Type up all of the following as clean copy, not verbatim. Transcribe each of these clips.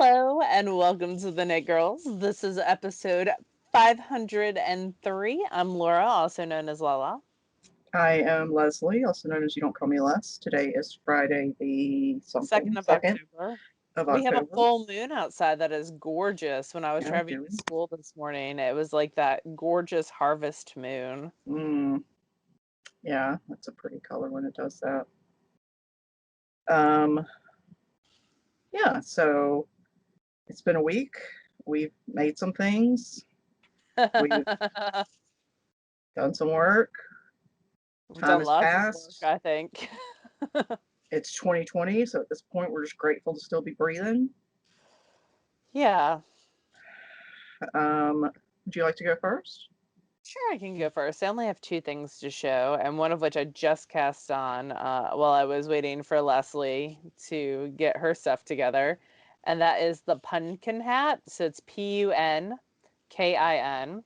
Hello and welcome to the Knit Girls. This is episode 503. I'm Laura, also known as Lala. I am Leslie, also known as You Don't Call Me Les. Today is Friday the something, 2nd of 2nd October. of We have a October. full moon outside that is gorgeous. When I was Yeah, driving do to school this morning, it was like that gorgeous harvest moon. we? Yeah, that's a pretty color when it does that. Um, yeah, so it's been a week. We've made some things. We've done some work. We've Time done has lots of work, passed. I think. It's 2020, so at this point, we're just grateful to still be breathing. Yeah. Would you like to go first? Sure, I can go first. I only have two things to show, and one of which I just cast on while I was waiting for Leslie to get her stuff together, and that is the pumpkin hat. So it's Punkin, and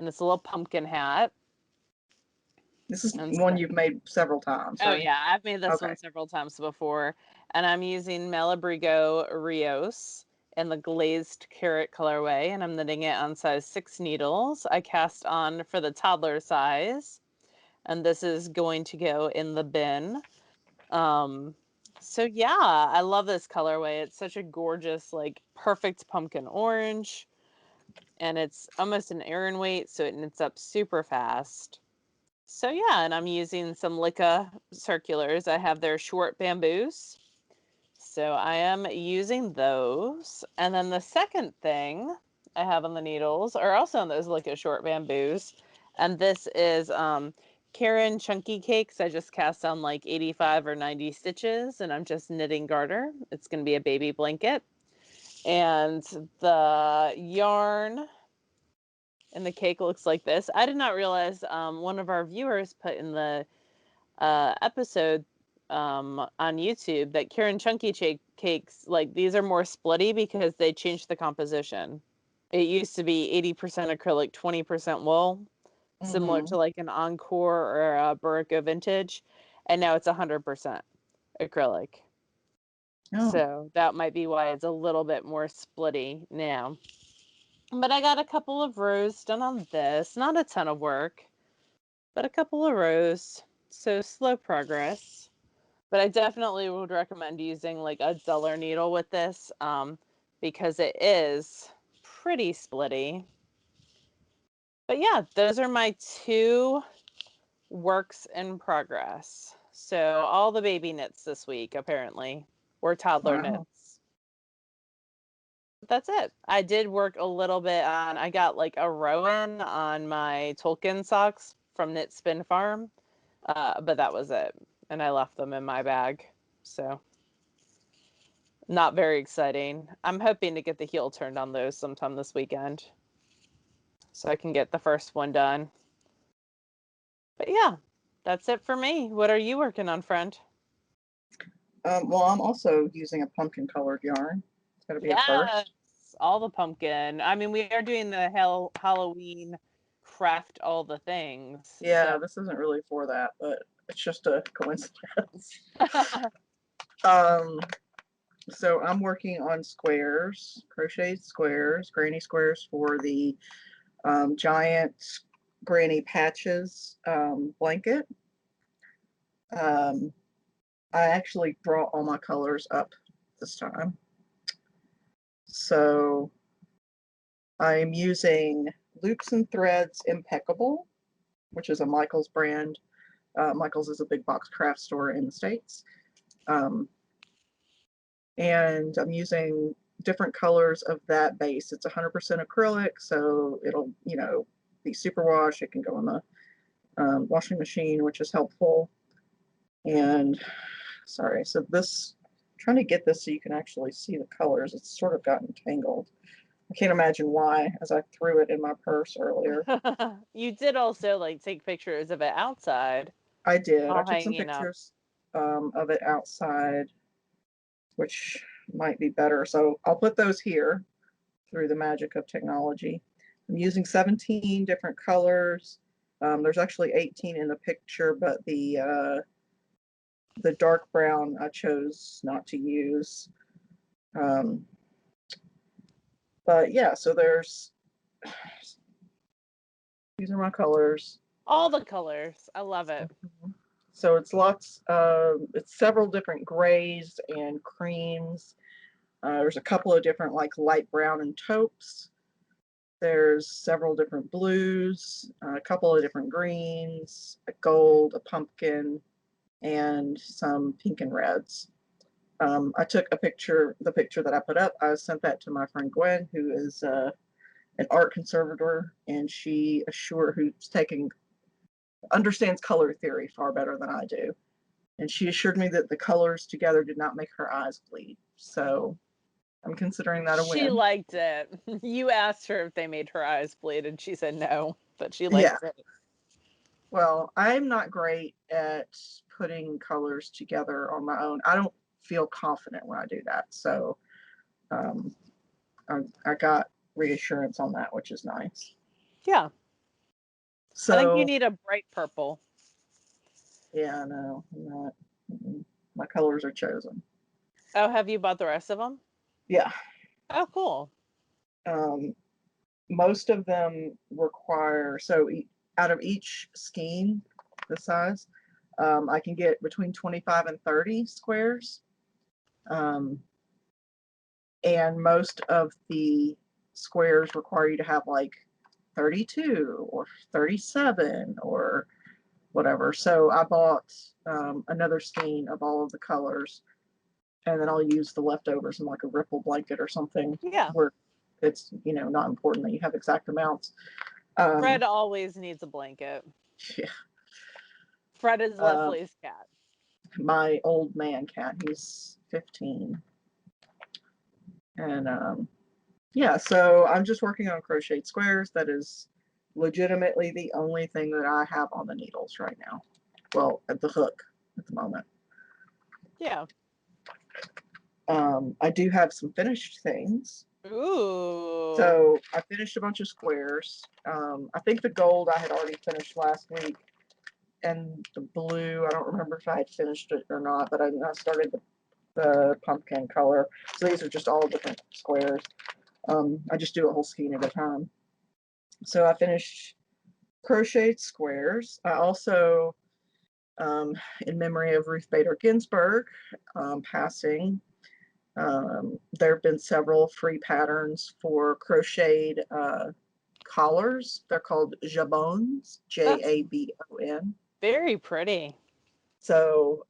it's a little pumpkin hat. This is And one so, you've made several times, oh right? yeah, I've made this Okay. one several times before, and I'm using Malabrigo Rios in the glazed carrot colorway, and I'm knitting it on size 6 needles. I cast on for the toddler size, and this is going to go in the bin. Um, so yeah, I love this colorway. It's such a gorgeous, like perfect pumpkin orange, and it's almost an Aran weight, so it knits up super fast. So yeah, and I'm using some Licca circulars. I have their short bamboos. So I am using those. And then the second thing I have on the needles are also on those Licca short bamboos. And this is Karen Chunky Cakes. I just cast on like 85 or 90 stitches and I'm just knitting garter. It's going to be a baby blanket. And the yarn and the cake looks like this. I did not realize one of our viewers put in the episode on YouTube that Karen Chunky Cakes, like these are more splitty because they changed the composition. It used to be 80% acrylic, 20% wool, similar Mm-hmm. to like an Encore or a Barocco Vintage, and now it's 100% acrylic. Oh, So that might be why it's a little bit more splitty now. But I got a couple of rows done on this. Not a ton of work, but a couple of rows. So slow progress. But I definitely would recommend using like a duller needle with this because it is pretty splitty. But yeah, those are my two works in progress. So all the baby knits this week, apparently, or toddler wow. knits. That's it. I did work a little bit on, I got like a row in on my Tolkien socks from Knit Spin Farm, but that was it. And I left them in my bag. So not very exciting. I'm hoping to get the heel turned on those sometime this weekend so I can get the first one done. But yeah, that's it for me. What are you working on, friend? Well, I'm also using a pumpkin colored yarn. It's going to be a Yes, first. all the pumpkin. I mean, we are doing the Halloween craft all the things. So Yeah, this isn't really for that, but it's just a coincidence. Um, so I'm working on squares, crocheted squares, granny squares for the giant granny patches blanket. Um, I actually brought all my colors up this time. So I'm using Loops and Threads Impeccable, which is a Michaels brand. Michaels is a big box craft store in the States. Um, and I'm using different colors of that base. It's 100% acrylic, so it'll, be superwash. It can go in the washing machine, which is helpful. And sorry, so this, trying to get this so you can actually see the colors. It's sort of gotten tangled. I can't imagine why, as I threw it in my purse earlier. you did also like take pictures of it outside I did. I while took some hanging up. pictures of it outside, which might be better. So I'll put those here through the magic of technology. I'm using 17 different colors. There's actually 18 in the picture, but the dark brown I chose not to use. Um, But yeah, so these are my colors. All the colors. I love it. So it's it's several different grays and creams. There's a couple of different like light brown and taupes. There's several different blues, a couple of different greens, a gold, a pumpkin, and some pink and reds. I took the picture that I put up. I sent that to my friend Gwen, who is an art conservator, and who's understands color theory far better than I do. And she assured me that the colors together did not make her eyes bleed. So I'm considering that a She win. liked it. You asked her if they made her eyes bleed, and she said no, but she Yeah. liked it. Well, I'm not great at putting colors together on my own. I don't feel confident when I do that. So um, I got reassurance on that, which is nice. Yeah. I think you So need a bright purple. yeah, no, I'm not. My colors are chosen. Oh, have you bought the rest of them? Yeah. Oh, cool. Um, most of them require, out of each skein, the size, I can get between 25 and 30 squares. Um, and most of the squares require you to have like 32 or 37 or whatever. So I bought another skein of all of the colors, and then I'll use the leftovers in like a ripple blanket or something Yeah. where it's not important that you have exact amounts. Fred always needs a blanket. Yeah. Fred is Leslie's cat. My old man cat, he's 15, and yeah, so I'm just working on crocheted squares. That is legitimately the only thing that I have on the needles right now. Well, at the hook at the moment. Yeah. I do have some finished things. Ooh. So I finished a bunch of squares. I think the gold I had already finished last week, and the blue, I don't remember if I had finished it or not, but I started the pumpkin color. So these are just all different squares. I just do a whole skein at a time. So I finished crocheted squares. I also, in memory of Ruth Bader Ginsburg passing, there have been several free patterns for crocheted collars. They're called jabons, That's Jabon. very pretty. So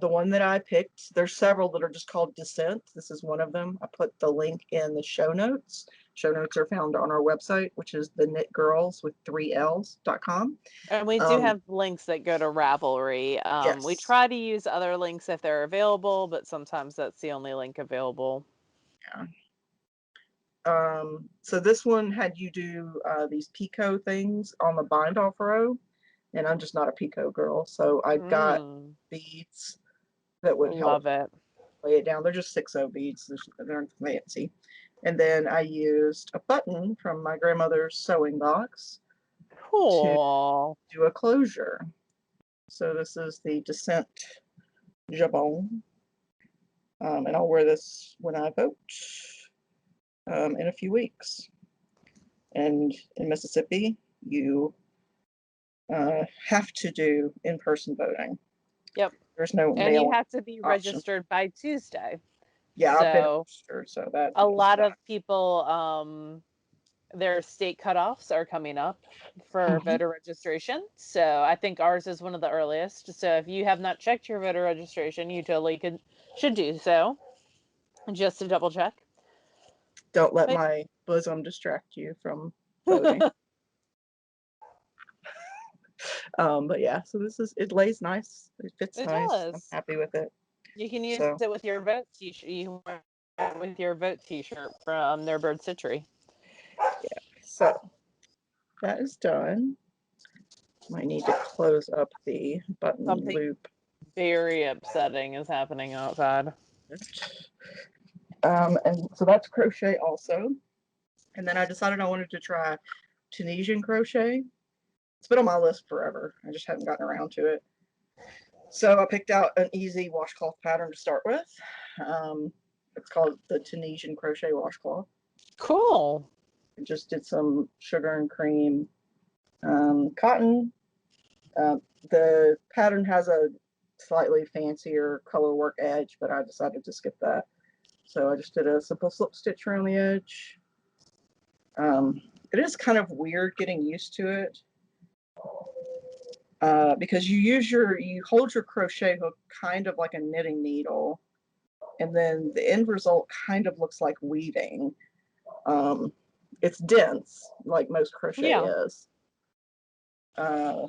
the one that I picked, there's several that are just called Descent. This is one of them. I put the link in the show notes. Show notes are found on our website, which is TheKnitGirlls with 3Ls.com. And we do have links that go to Ravelry. We Yes. try to use other links if they're available, but sometimes that's the only link available. Yeah. So this one had you do these picot things on the bind off row, and I'm just not a picot girl, so I got beads that would help Love it. lay it down. They're just 6/0 beads. They're fancy. And then I used a button from my grandmother's sewing box to Cool. do a closure. So this is the Descent Jabon, and I'll wear this when I vote in a few weeks. And in Mississippi, you have to do in-person voting. Yep. There's no And you mail have to be option. registered by Tuesday. Yeah, I've been So registered, so that a means lot that. of people, their state cutoffs are coming up for voter registration. So I think ours is one of the earliest. So if you have not checked your voter registration, you totally should do so, just to double check. Don't let But my bosom distract you from voting. But yeah, so it lays nice. It fits it nice. I'm does. happy with it. You can use So it with your vote t-shirt. You can wear it with your vote t-shirt from their bird citrus. yeah, so that is done. I need to close up the button Something loop. very upsetting is happening outside. And so that's crochet also. And then I decided I wanted to try Tunisian crochet. It's been on my list forever. I just haven't gotten around to it. So I picked out an easy washcloth pattern to start with. It's called the Tunisian crochet washcloth. Cool. Just did some sugar and cream. Cotton. The pattern has a slightly fancier color work edge, but I decided to skip that. So I just did a simple slip stitch around the edge. It is kind of weird getting used to it because you hold your crochet hook kind of like a knitting needle, and then the end result kind of looks like weaving. It's dense, like most crochet Yeah. is. Uh,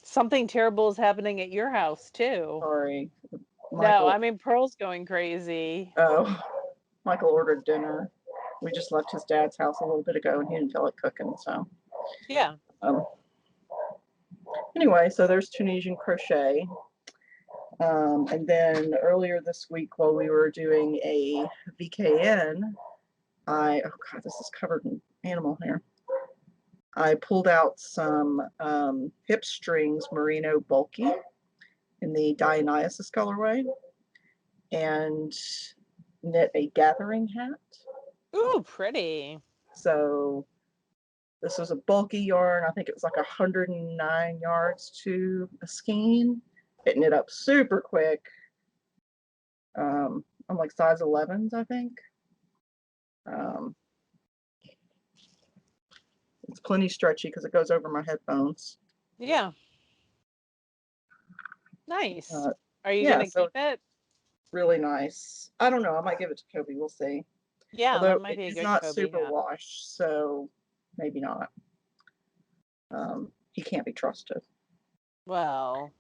Something terrible is happening at your house too. Sorry, No, I Michael. mean Pearl's going crazy. Oh, Michael ordered dinner. We just left his dad's house a little bit ago, and he didn't feel like cooking. So, Yeah. um, anyway, so there's Tunisian crochet. And then earlier this week, while we were doing a VKN, oh God, this is covered in animal hair. I pulled out some hip strings merino bulky in the Dionysus colorway and knit a gathering hat. Ooh, pretty. So this was a bulky yarn. I think it was like 109 yards to a skein. It knit up super quick. I'm like size 11s, I think. Um, it's plenty stretchy because it goes over my headphones. Yeah. Nice. Uh, Are you yeah, gonna so keep it? really nice. I don't know. I might give it to Kobe. We'll see. Yeah, that Although might it be a is good not Kobe super hat. washed, so maybe not. He can't be trusted. Well,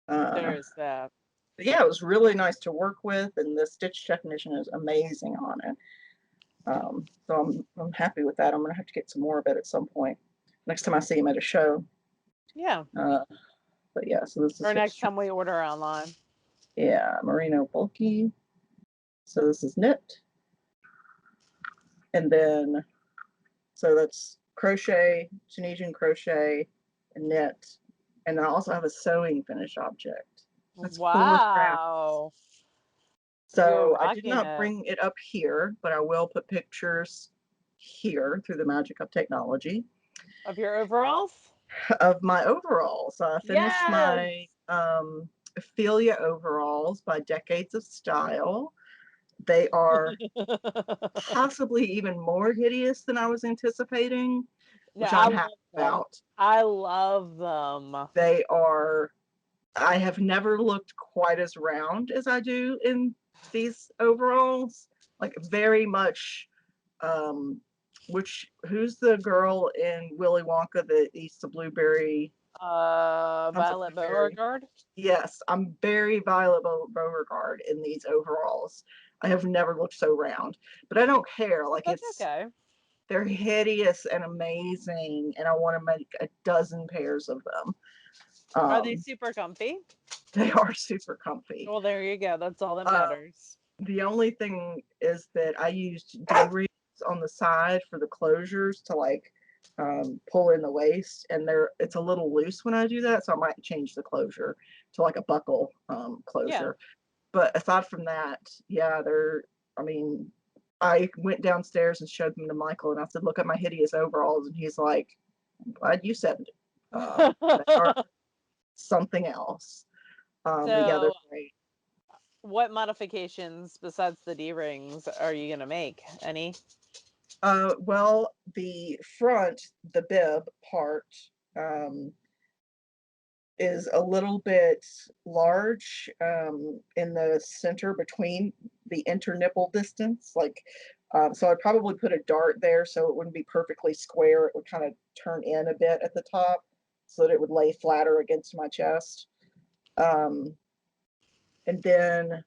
Uh, there's that. but yeah, it was really nice to work with, and the stitch definition is amazing on it. So I'm happy with that. I'm gonna have to get some more of it at some point. Next time I see him at a show. Yeah. Uh, but yeah, so this is Or hip next string. time we order online. Yeah, merino bulky. So this is knit, and then so that's crochet, Tunisian crochet, and knit, and I also have a sewing finish object. That's 4 strands. Wow. You're So I did rocking not it. bring it up here, but I will put pictures here through the magic of technology Of your overalls? of my overalls. So I finished Yes. my Ophelia overalls by Decades of Style. They are possibly even more hideous than I was anticipating, No, which I I'm happy love them. about. I love them. They are, I have never looked quite as round as I do in these overalls. Like very much, um, who's the girl in Willy Wonka that eats the blueberry? Comes a Violet blueberry. Beauregard. Yes, I'm very Violet Beauregard in these overalls. I have never looked so round, but I don't care. Like That's okay. they're hideous and amazing, and I want to make a dozen pairs of them. Are they Um, super comfy? they are super comfy. Well, there you go. That's all that Uh, matters. the only thing is that I used D-rings on the side for the closures to like pull in the waist, and it's a little loose when I do that, so I might change the closure to like a buckle Yeah. closure. But aside from that, yeah, I mean, I went downstairs and showed them to Michael, and I said, "Look at my hideous overalls," and he's like, "I'm glad you said it." They are something else. But yeah, they're So, great. what modifications besides the D rings are you gonna make? Any? Well, the front, the bib part, um, is a little bit large in the center between the internipple distance. So I'd probably put a dart there so it wouldn't be perfectly square. It would kind of turn in a bit at the top so that it would lay flatter against my chest. Um, and then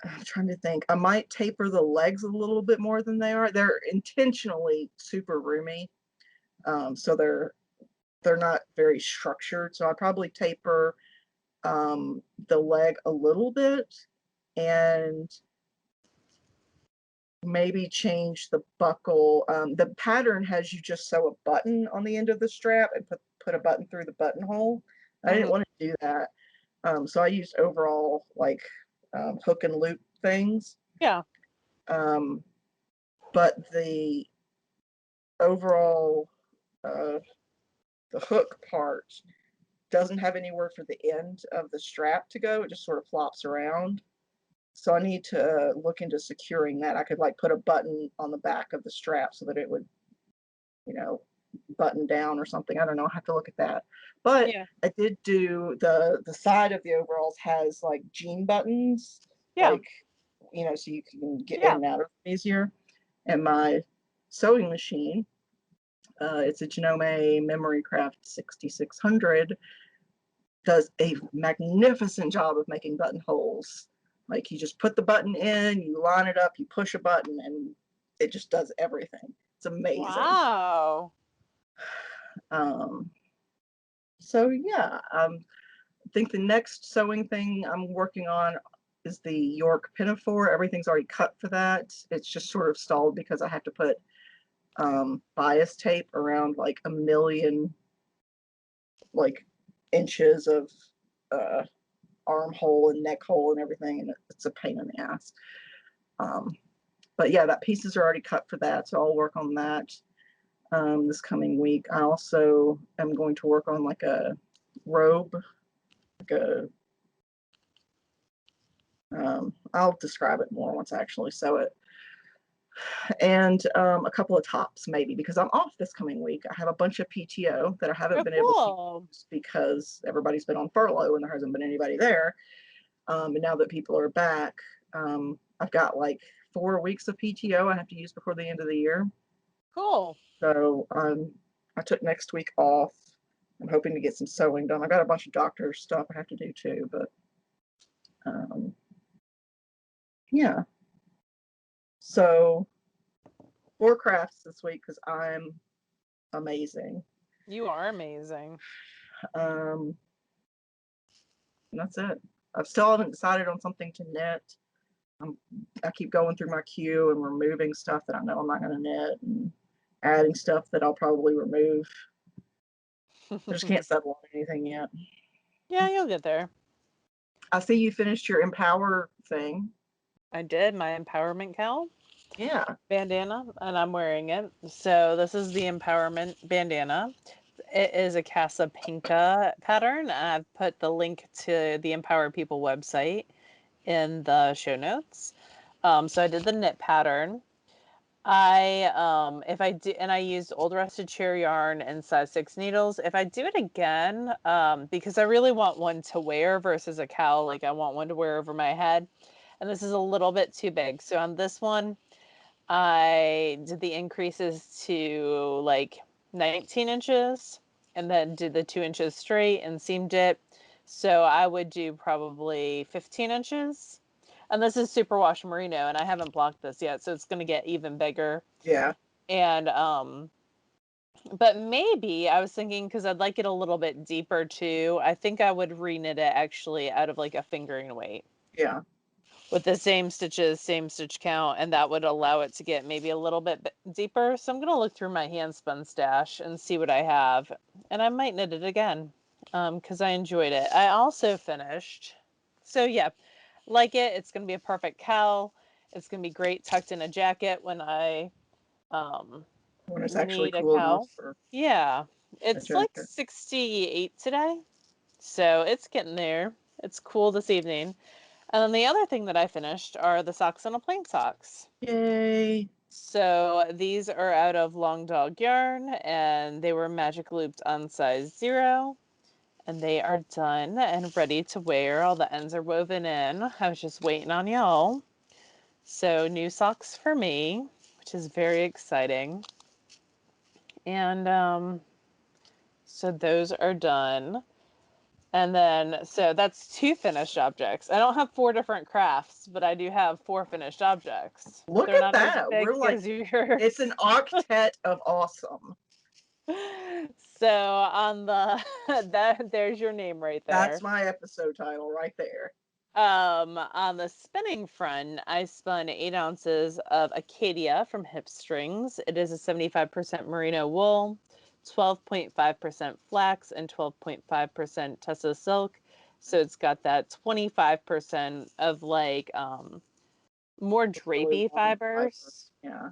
I'm trying to think. I might taper the legs a little bit more than they are. They're intentionally super roomy, so they're not very structured. So I probably taper the leg a little bit and maybe change the buckle. The pattern has you just sew a button on the end of the strap and put a button through the buttonhole. I didn't Mhm. want to do that, so I used overall like hook and loop things. Yeah. But the overall, the hook part doesn't have anywhere for the end of the strap to go. It just sort of flops around. So I need to look into securing that. I could like put a button on the back of the strap so that it would, you know, button down or something. I don't know. I have to look at that. But Yeah. I did do the side of the overalls has like jean buttons, Yeah. like, you know, so you can get in Yeah. and out of them easier. And my sewing machine, it's a Genome Memory Craft 6600, does a magnificent job of making buttonholes. Like you just put the button in, you line it up, you push a button, and it just does everything. It's amazing. Wow. Um, so yeah, I think the next sewing thing I'm working on is the York pinafore. Everything's already cut for that. It's just sort of stalled because I have to put bias tape around like a million like inches of uh, armhole and neck hole and everything, and it's a pain in the ass. Um, but yeah, that pieces are already cut for that, so I'll work on that this coming week. I also am going to work on like a robe, like a I'll describe it more once I actually sew it. And a couple of tops maybe because I'm off this coming week. I have a bunch of PTO that I haven't Oh, been able to cool. use because everybody's been on furlough and there hasn't been anybody there. And now that people are back, I've got like 4 weeks of PTO I have to use before the end of the year. Cool. So I took next week off. I'm hoping to get some sewing done. I got a bunch of doctor stuff I have to do too, but um, yeah. So 4 crafts this week because I'm amazing. You are amazing. Um, and that's it. I still haven't decided on something to knit. I'm, I keep going through my queue and removing stuff that I know I'm not going to knit and adding stuff that I'll probably remove. I just can't settle on anything yet. Yeah, you'll get there. I see you finished your Empower thing. I did my empowerment cowl Yeah. bandana, and I'm wearing it. So this is the empowerment bandana. It is a Casa Pinka pattern. I've put the link to the Empower People website in the show notes. So I did the knit pattern. If I do, and I used old rusted cherry yarn and size 6 needles. If I do it again, because I really want one to wear versus a cowl, like I want one to wear over my head, and this is a little bit too big. So on this one, I did the increases to like 19 inches and then did the 2 inches straight and seamed it. So I would do probably 15 inches. And this is superwash merino, and I haven't blocked this yet, so it's going to get even bigger. Yeah. And but maybe I was thinking because I'd like it a little bit deeper too. I think I would reknit it actually out of like a fingering weight Yeah. with the same stitches, same stitch count, and that would allow it to get maybe a little bit deeper. So I'm gonna look through my hand spun stash and see what I have, and I might knit it again because I enjoyed it. I also finished, so yeah, like it. It's gonna be a perfect cowl. It's gonna be great tucked in a jacket when I um, When it's actually need a cool enough cowl. for Yeah, a it's like jacket. 68 today, so it's getting there. It's cool this evening. And then the other thing that I finished are the socks on a plain socks. Yay. So these are out of Long Dog yarn and they were magic looped on size 0 and they are done and ready to wear. All the ends are woven in. I was just waiting on y'all. So new socks for me, which is very exciting. And so those are done. And then, so that's 2 finished objects. I don't have 4 different crafts, but I do have 4 finished objects. Look They're at not as that. big We're like, as it's yours. an octet of awesome. So on the that there's your name right That's there. my episode title right there. On the spinning front, I spun 8 ounces of Acadia from Hip Strings. It is a 75% merino wool, 12.5% flax, and 12.5% Tesso silk. So it's got that 25% of like more with really drapey long fiber. fibers. Yeah.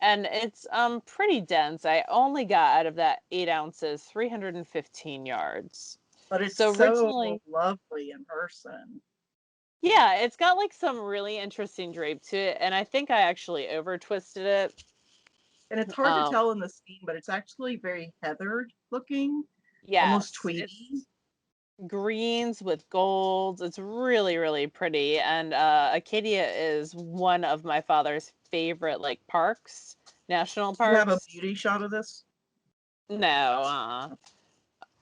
And it's pretty dense. I only got out of that 8 ounces 315 yards. But it's So so originally, lovely in person. yeah, it's got like some really interesting drape to it, and I think I actually over twisted it. And it's hard to Um, tell in the steam, but it's actually very heathered looking, almost yes, tweedy. it's greens with golds. It's really, really pretty. And Acadia is one of my father's favorite like parks, national Do you have a parks. beauty shot of this? No,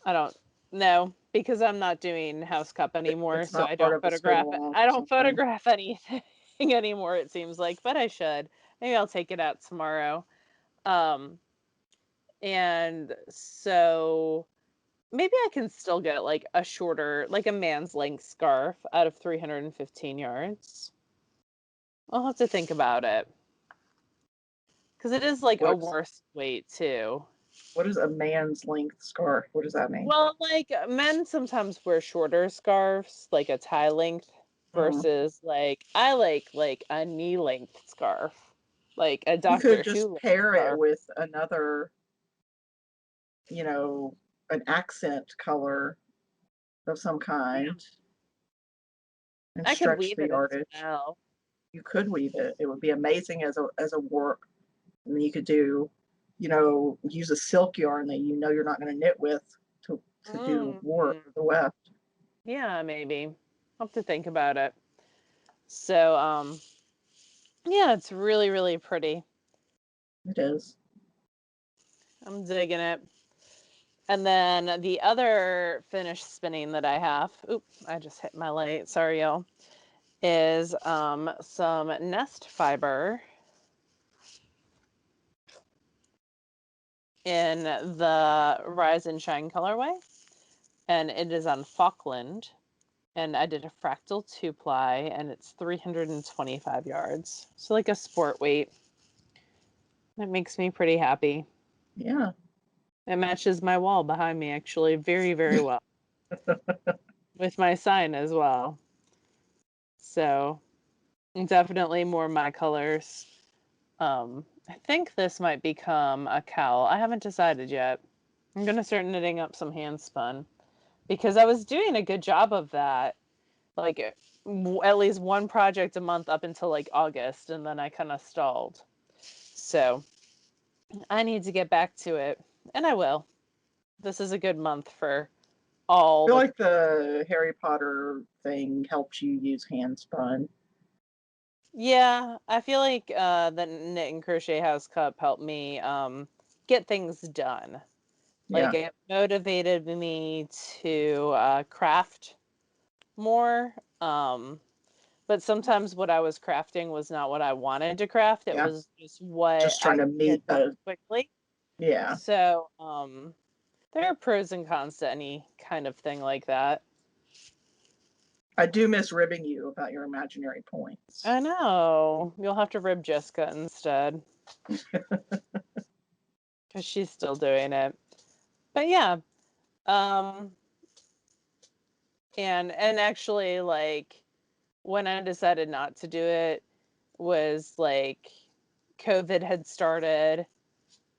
I don't know because I'm not doing House Cup anymore, It's so not I part don't of a photograph it. spin-off I or don't something. photograph anything anymore, it seems like, but I should. Maybe I'll take it out tomorrow. Um, and so maybe I can still get like a shorter, like a man's length scarf out of 315 yards. I'll have to think about it because it is like a What's worse weight too. what is a man's length scarf? What does that mean? Well, like men sometimes wear shorter scarves, like a tie length, Mm. versus like I like a knee length scarf, like a You could Doctor Who just length pair it scarf. with another, you know, an accent color of some Yeah. kind and I could stretch weave the it as yardage. well. You could weave it. It would be amazing as a warp. And then you could do, use a silk yarn that you're not going to knit with to do warp Mm, the weft. yeah, maybe. I'll have to think about it. So, yeah, it's really, really pretty. It is. I'm digging it. And then the other finished spinning that I have, oop, I just hit my light, sorry y'all, is some nest fiber in the Rise and Shine colorway. And it is on Falkland. And I did a fractal 2-ply and it's 325 yards. So like a sport weight. That makes me pretty happy. Yeah. It matches my wall behind me actually very, very well. With my sign as well. So definitely more my colors. I think this might become a cowl. I haven't decided yet. I'm gonna start knitting up some hand spun because I was doing a good job of that, like at least one project a month up until like August, and then I kind of stalled. So I need to get back to it, and I will. This is a good month for I all feel the. like the Harry Potter thing helped you use hand spun. Yeah, I feel like the Knit and Crochet House Cup helped me get things done. Like Yeah. it motivated me to craft more. But sometimes what I was crafting was not what I wanted to craft. It Yeah. was just what Just I trying to could meet get done a quickly. yeah. So there are pros and cons to any kind of thing like that. I do miss ribbing you about your imaginary points. I know. You'll have to rib Jessica instead because she's still doing it. But yeah, um, and actually, like when I decided not to do it was like COVID had started,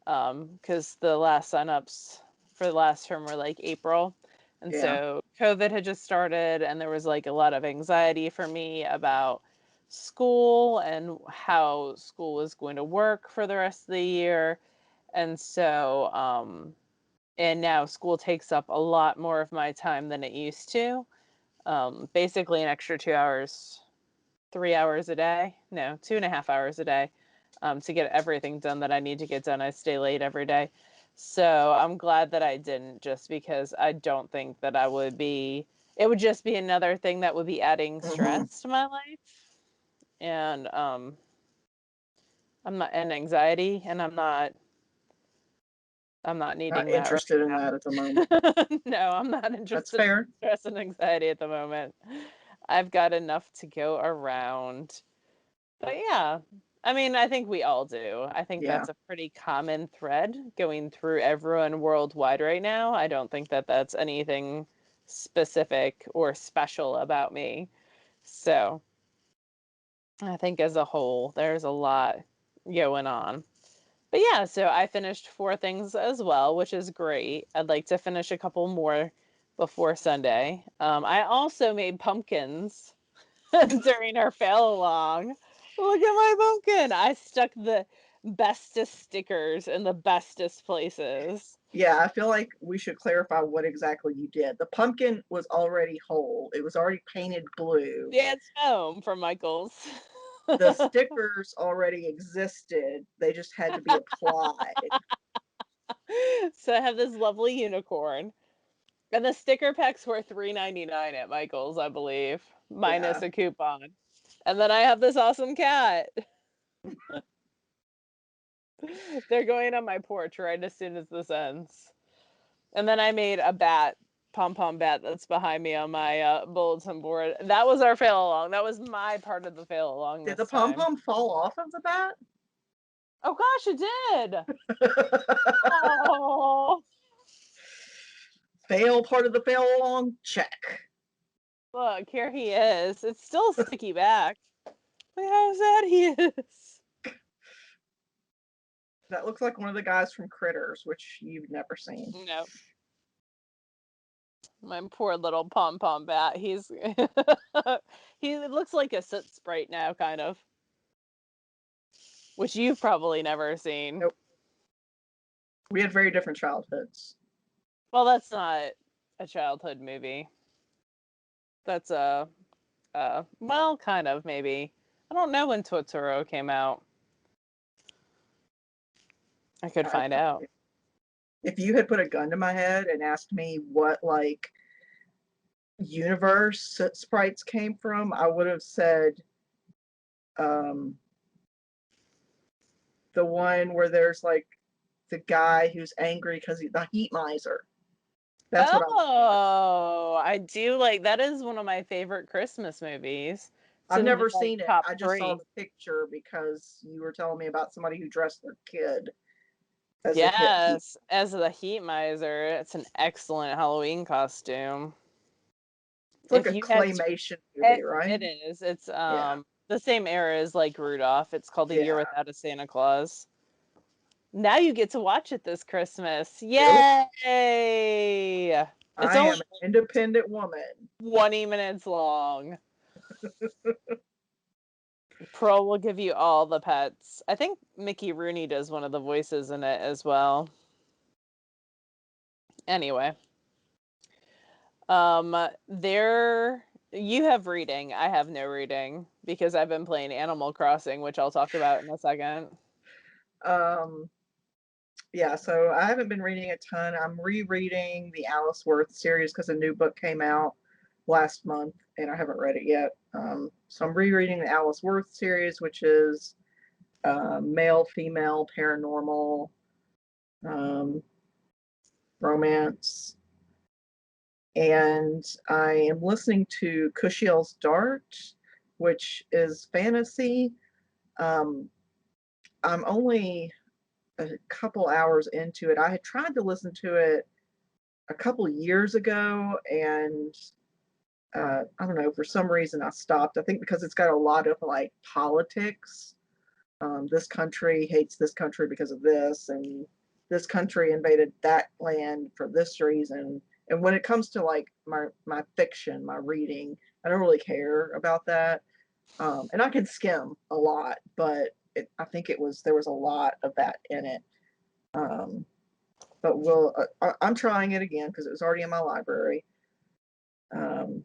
because the last signups for the last term were like April. And Yeah. so COVID had just started, and there was like a lot of anxiety for me about school and how school was going to work for the rest of the year. And so, and now school takes up a lot more of my time than it used to. Basically, an extra 2 hours, 3 hours a day. No, 2.5 hours a day, to get everything done that I need to get done. I stay late every day. So I'm glad that I didn't, just because I don't think that I would be, it would just be another thing that would be adding Hmm. stress to my life. And I'm not, and anxiety, and I'm not Not needing that interested in right that at the moment. now. No, I'm not That's interested in fair. stress and anxiety at the moment. I've got enough to go around. But yeah, I mean, I think we all do. I think Yeah. that's a pretty common thread going through everyone worldwide right now. I don't think that that's anything specific or special about me. So, I think as a whole, there's a lot going on. But yeah, so I finished 4 things as well, which is great. I'd like to finish a couple more before Sunday. I also made pumpkins during our fail along. Look at my pumpkin. I stuck the bestest stickers in the bestest places. Yeah, I feel like we should clarify what exactly you did. The pumpkin was already whole. It was already painted blue. Yeah, it's foam from Michael's. The stickers already existed. They just had to be applied. So I have this lovely unicorn. And the sticker packs were $3.99 at Michael's, I believe, minus Yeah. a coupon. And then I have this awesome cat. They're going on my porch right as soon as this ends. And then I made a bat, pom pom bat that's behind me on my bulletin board. That was our fail along. That was my part of the fail along Did the this pom time. pom fall off of the bat? Oh gosh, it did. Oh, Fail part of the fail along? Check. look, here he is. It's still a sticky back. Look how sad he is. That looks like one of the guys from Critters, which you've never seen. No, my poor little pom pom bat. He's he looks like a soot sprite now, kind of, which you've probably never seen. Nope. We had very different childhoods. Well, that's not a childhood movie. That's a well, kind of maybe. I don't know when Totoro came out. I could I, find out. if you had put a gun to my head and asked me what like universe sprites came from, I would have said um, the one where there's like the guy who's angry because he's the heat miser. That's what I would have guessed. Oh, I do like that is one of my favorite Christmas movies. It's I've in never like seen it. top I just saw 3. the picture because you were telling me about somebody who dressed their kid as a heat. Yes, as the heat miser, it's an excellent Halloween costume. It's like If a you had claymation movie, right? it is. It's Yeah. the same era as like Rudolph. It's called A Year Yeah. Without a Santa Claus. Now you get to watch it this Christmas. Nope. Yay! It's I only am an independent woman. 20 minutes long. Pearl will give you all the pets. I think Mickey Rooney does one of the voices in it as well. Anyway, there you have reading. I have no reading because I've been playing Animal Crossing, which I'll talk about in a second. Um, yeah, so I haven't been reading a ton. I'm rereading the Alice Worth series because a new book came out last month and I haven't read it yet. So I'm rereading the Alice Worth series, which is male, female, paranormal, um, romance. And I am listening to Cushiel's Dart, which is fantasy. Um, I'm only a couple hours into it. I had tried to listen to it a couple years ago, and I don't know, for some reason I stopped. I think because it's got a lot of like politics. This country hates this country because of this, and this country invaded that land for this reason. And when it comes to like my fiction, my reading, I don't really care about that. And I can skim a lot, but I think there was a lot of that in it. Um, but I'm trying it again because it was already in my library. Um,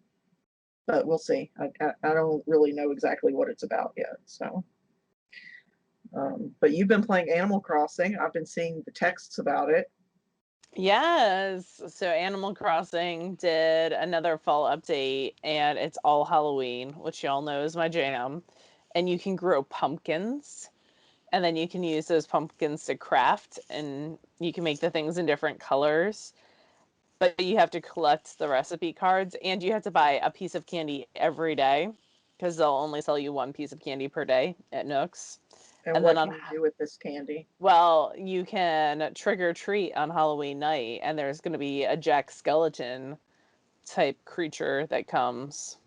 but we'll see. I don't really know exactly what it's about yet. So, but you've been playing Animal Crossing. I've been seeing the texts about it. Yes. So Animal Crossing did another fall update and it's all Halloween, which y'all know is my jam. And you can grow pumpkins and then you can use those pumpkins to craft and you can make the things in different colors. But you have to collect the recipe cards and you have to buy a piece of candy every day because they'll only sell you one piece of candy per day at Nooks. And And then what on can you do with this candy? well, you can trick or treat on Halloween night, and there's going to be a Jack Skeleton type creature that comes.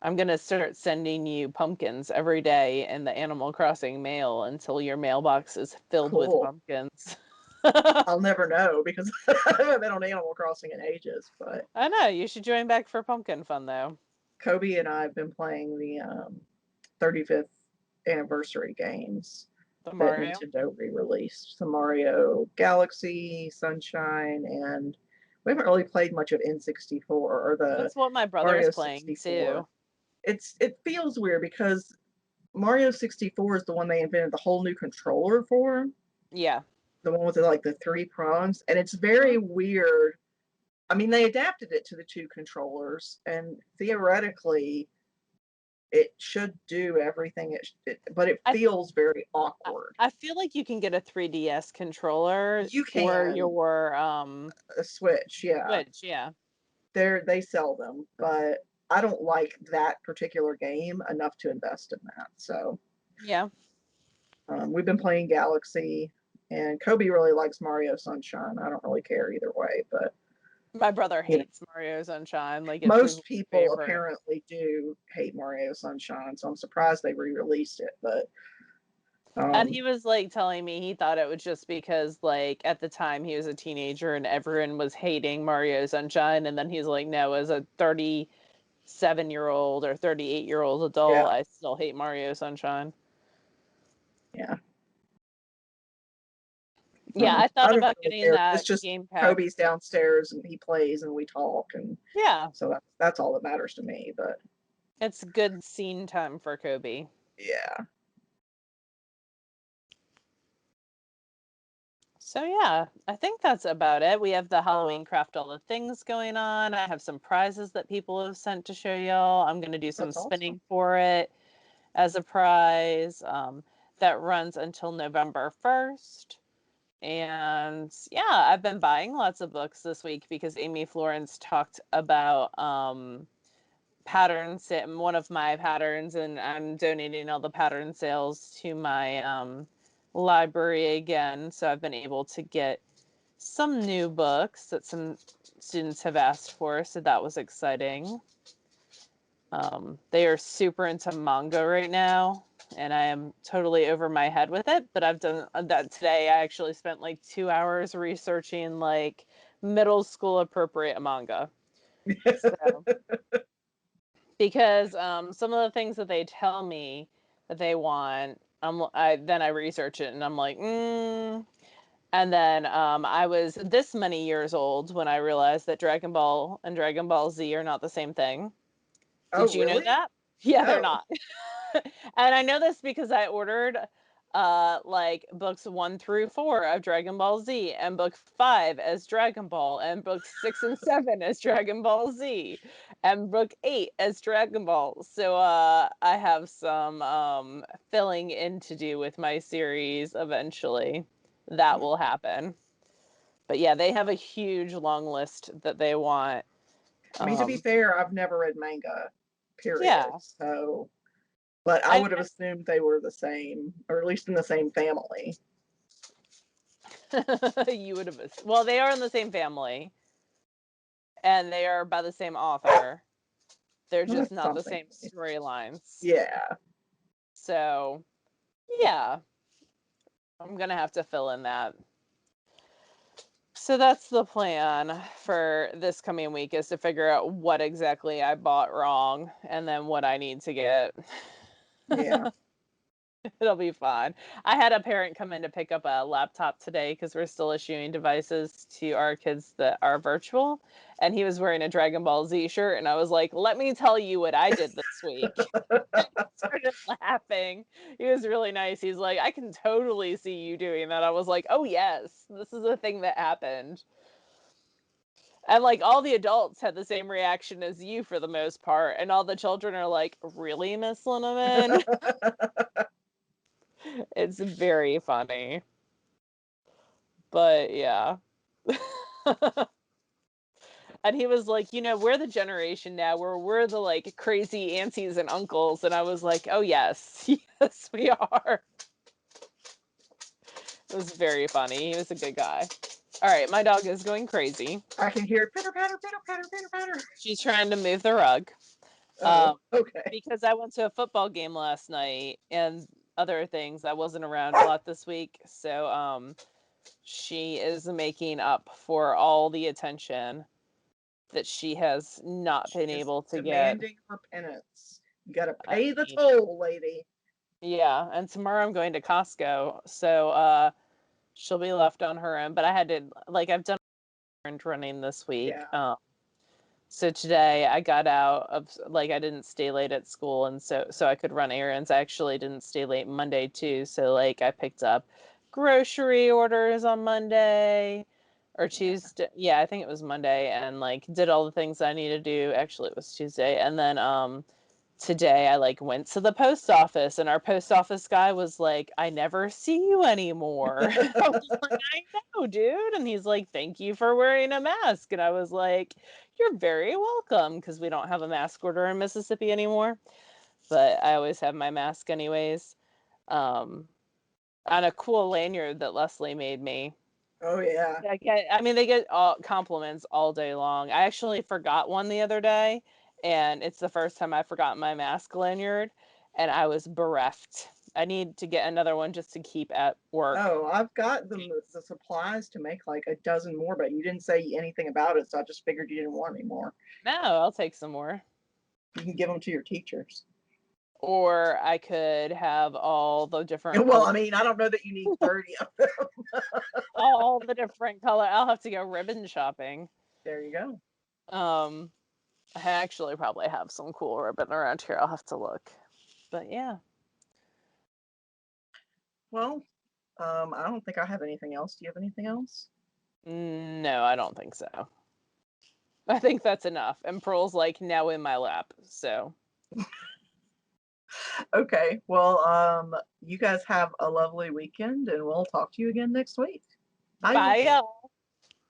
I'm gonna start sending you pumpkins every day in the Animal Crossing mail until your mailbox is filled with Cool. pumpkins. I'll never know because I haven't been on Animal Crossing in ages. But I know, you should join back for pumpkin fun though. Kobe and I have been playing the 35th anniversary games The that Mario. Nintendo re-released. The Mario Galaxy, Sunshine, and we haven't really played much of N64 or the That's what my brother is Mario playing 64. too. It feels weird because Mario 64 is the one they invented the whole new controller for, Yeah. the one with like the three prongs, and it's Mhm. very weird. I mean, they adapted it to the two controllers, and theoretically, it should do everything but it I feels very I awkward. I feel like you can get a 3DS controller You for can your a Switch, yeah, Switch, yeah. they sell them, but I don't like that particular game enough to invest in that. So Yeah. we've been playing Galaxy, and Kobe really likes Mario Sunshine. I don't really care either way, but My brother you know, hates Mario Sunshine, like it's his most least people favorite. apparently do hate Mario Sunshine, so I'm surprised they re-released it. But And um, he was like telling me he thought it was just because like at the time he was a teenager and everyone was hating Mario Sunshine and then he's like no, as a 37-year-old or 38-year-old yeah, adult, I still hate Mario Sunshine. yeah. Yeah, I I thought don't about really getting care. It's that just game pack. Kobe's downstairs and he plays and we talk, and Yeah, so that's all that matters to me. But it's good scene time for Kobe. yeah, So yeah, I think that's about it. We have the Halloween craft all the things going on. I have some prizes that people have sent to show y'all. I'm gonna do some that's awesome. spinning for it as a prize. That runs until November 1st. And yeah, I've been buying lots of books this week because Amy Florence talked about patterns, one of my patterns, and I'm donating all the pattern sales to my library again. So I've been able to get some new books that some students have asked for. So that was exciting. They are super into manga right now, and I am totally over my head with it. But I've done that today. I actually spent like 2 hours researching like middle school appropriate manga. So because some of the things that they tell me that they want, then I research it and I'm like, And then I was this many years old when I realized that Dragon Ball and Dragon Ball Z are not the same thing. Oh, Did you know really? that? Yeah, they're Oh, not. And I know this because I ordered like books 1 through 4 of Dragon Ball Z and book 5 as Dragon Ball and books 6 and 7 as Dragon Ball Z and book 8 as Dragon Ball. So I have some filling in to do with my series eventually. That will happen. But yeah, they have a huge long list that they want. I mean, to be Um fair, I've never read manga, period. yeah. So, but I I would have assumed they were the same, or at least in the same family. you would have well, they are in the same family and they are by the same author. They're Well, just that's not the something. same storylines. Yeah. So, yeah, I'm gonna have to fill in that. So that's the plan for this coming week is to figure out what exactly I bought wrong and then what I need to get. Yeah. It'll be fun. I had a parent come in to pick up a laptop today because we're still issuing devices to our kids that are virtual. And he was wearing a Dragon Ball Z shirt. And I was like, let me tell you what I did this week. Started laughing. He was really nice. He's like, I can totally see you doing that. I was like, oh, yes, this is a thing that happened. And like all the adults had the same reaction as you for the most part. And all the children are like, really, Miss Linneman? It's very funny. But yeah. And he was like, we're the generation now where we're the like crazy aunties and uncles. And I was like, oh, yes, yes, we are. It was very funny. He was a good guy. All right, my dog is going crazy. I can hear pitter patter, pitter patter, pitter patter. She's trying to move the rug. Oh, Um, okay. because I went to a football game last night and other things. I wasn't around a lot this week, so she is making up for all the attention that she has not She been is able to get. demanding her penance. You got to I pay the mean, toll, lady. yeah, and tomorrow I'm going to Costco, so she'll be left on her own. But I had to like I've done errand running this week. Yeah. So today I got out of like I didn't stay late at school, and so I could run errands. I actually didn't stay late Monday too, so like I picked up grocery orders on Monday or Yeah. Tuesday. Yeah, I think it was Monday, and like did all the things I needed to do. Actually, it was Tuesday, and then today I like went to the post office, and our post office guy was like, "I never see you anymore." I was like, "I know, dude." And he's like, "Thank you for wearing a mask." And I was like, "You're very welcome," because we don't have a mask order in Mississippi anymore. But I always have my mask anyways. Um, on a cool lanyard that Leslie made me. Oh, yeah. I mean, they get all compliments all day long. I actually forgot one the other day, and it's the first time I forgot my mask lanyard, and I was bereft. I need to get another one just to keep at work. Oh, I've got the supplies to make like a dozen more, but you didn't say anything about it, so I just figured you didn't want any more. No, I'll take some more. You can give them to your teachers. Or I could have all the different Well, color, I mean, I don't know that you need 30 of them. all the different color. I'll have to go ribbon shopping. There you go. Um, I actually probably have some cool ribbon around here. I'll have to look. But yeah, Well, I don't think I have anything else. Do you have anything else? no, I don't think so. I think that's enough. And Pearl's like now in my lap. So Okay. Well, you guys have a lovely weekend and we'll talk to you again next week. Bye. bye.